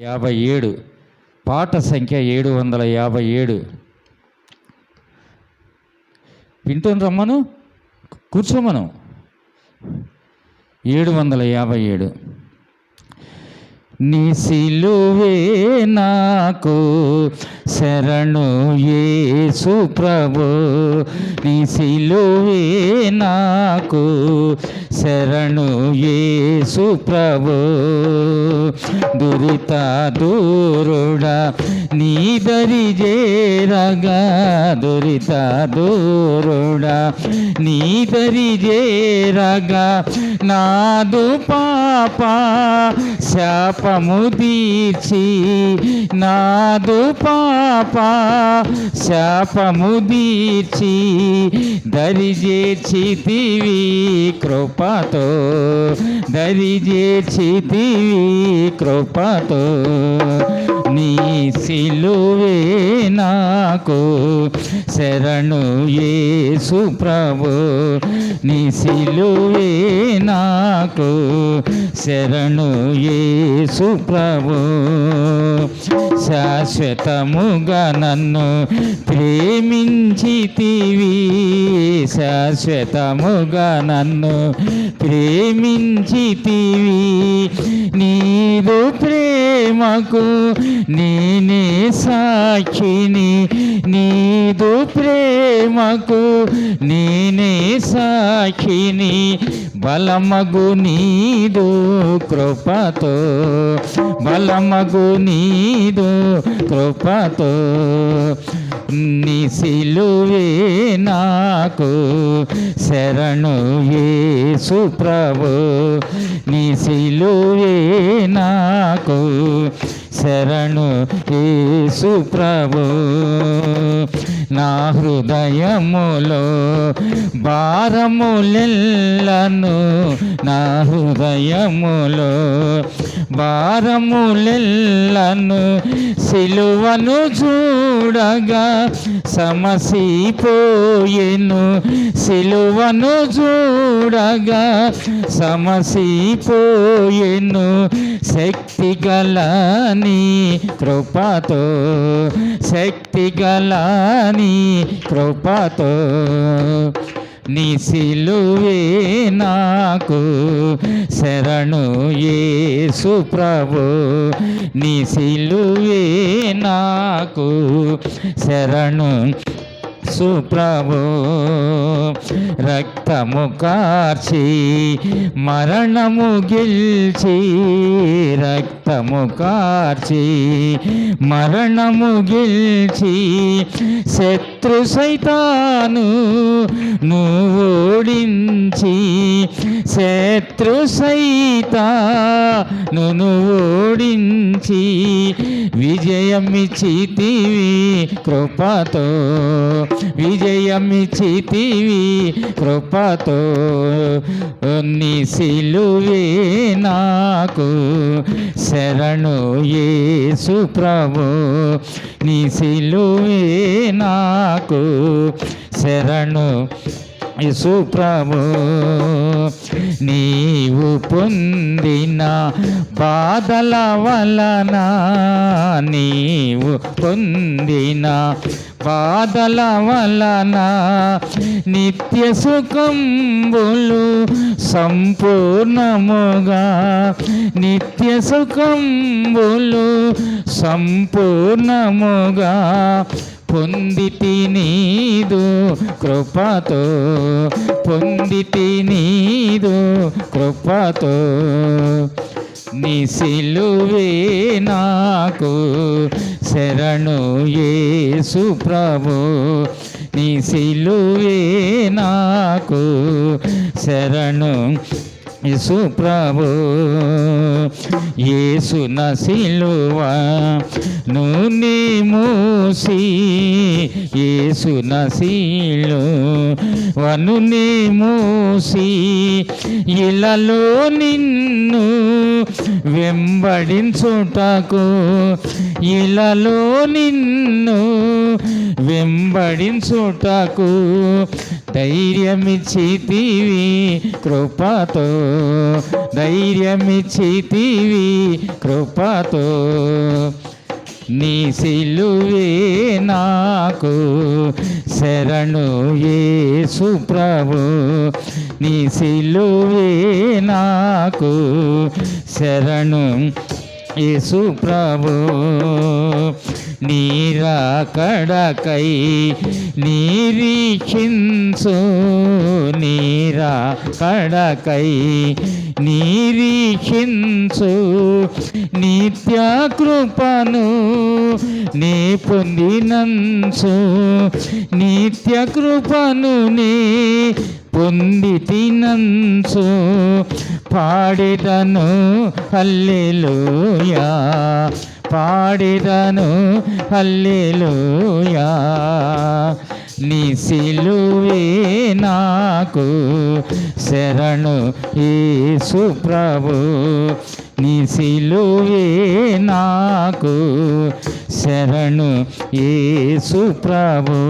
57 పాట సంఖ్య 757. వింటూని రమ్మను, కూర్చోమను. 757. నీ సిలువే నాకు శరణు యేసు ప్రభు, నీ సిలువే నాకు శరణు యేసు ప్రభు. దురిత దూరుడా నీ దరి చేరగా, దురిత దూరుడా నీ దరి చేరగా, నాదు పాప శాపము తీర్చి, నాదు పాప శాపము తీర్చి, దరి చేర్చితివి కృపతో, దరి చేర్చితివి కృపతో. నీ సిలువే నాకు శరణు యేసు ప్రభు, నీ సిలువే నాకు శరణు యేసు ప్రభు. శాశ్వతముగా నన్ను ప్రేమించితివి, శాశ్వతముగా నన్ను ప్రేమించితివి. నీదు ప్రేమకు నేనే సాక్షిని, నీదు ప్రేమకు నేనే సాక్షిని. బలమగు నీదు కృపతో, బలమగు నీదు కృపతో. నీ సిలువే నాకు శరణు యేసు ప్రభు, నీ సిలువే నాకు శరణు యేసు ప్రభు. నా హృదయములో భారములెల్లను, నా హృదయములో భారములెల్లను, సిలువను చూడగా సమసిపోయెను, సిలువను చూడగా సమసిపోయెను. శక్తి గల నీ కృపతో, శక్తి గల నీ కృపతో. నీ సిలువే నాకు శరణు యేసు ప్రభు, నీ సిలువే నాకు శరణు సుప్రభు. రక్తము కార్చి మరణము గెల్చి, రక్తము కార్చి మరణము గెల్చి, శత్రు సైతాను నువ్వు ఓడించి, శత్రు సైతాను నువ్వు ఓడించి, విజయమిచ్చితివి కృపతో, విజయమిచ్చితివి కృపతో. నీ సిలువే నాకు శరణు యేసు ప్రభు, నీ సిలువే నాకు శరణు యేసు ప్రభు. నీవు పొందిన బాధల వలన, నీవు పొందిన బాధల వలన, నిత్య సుఖంబులు సంపూర్ణముగా, నిత్య సుఖంబులు సంపూర్ణముగా పొందితి నీదు కృపతో, పొందితి నీదు కృపతో. నీ సిలువే నాకు శరణు యేసు ప్రభు, నీ సిలువే నాకు శరణు యేసు ప్రభు. యేసు నా సిలువ నూనె మూసి, యేసు నా సిలువను నీ మూసి, ఇలలో నిన్ను వెంబడించుటకు, ఇలలో నిన్ను వెంబడించుటకు ధైర్యమిచ్చితివి కృపతో, ధైర్యమిచ్చితివి కృపతో. నీ సిలువే నాకు శరణు యేసు ప్రభు, నీ సిలువే నాకు శరణు యేసు ప్రభు. నీరాకడకై నిరీక్షించు, నీరాకడకై నిరీక్షించు. నిత్య కృపను నే పొందినంచు, నిత్య కృపను నే పొందితినంచు. పాడెదను హల్లెలూయా, పాడెదను హల్లెలూయా. నీ సిలువే నాకు శరణు యేసు ప్రభు, నీ సిలువే నాకు శరణు యేసు ప్రభు.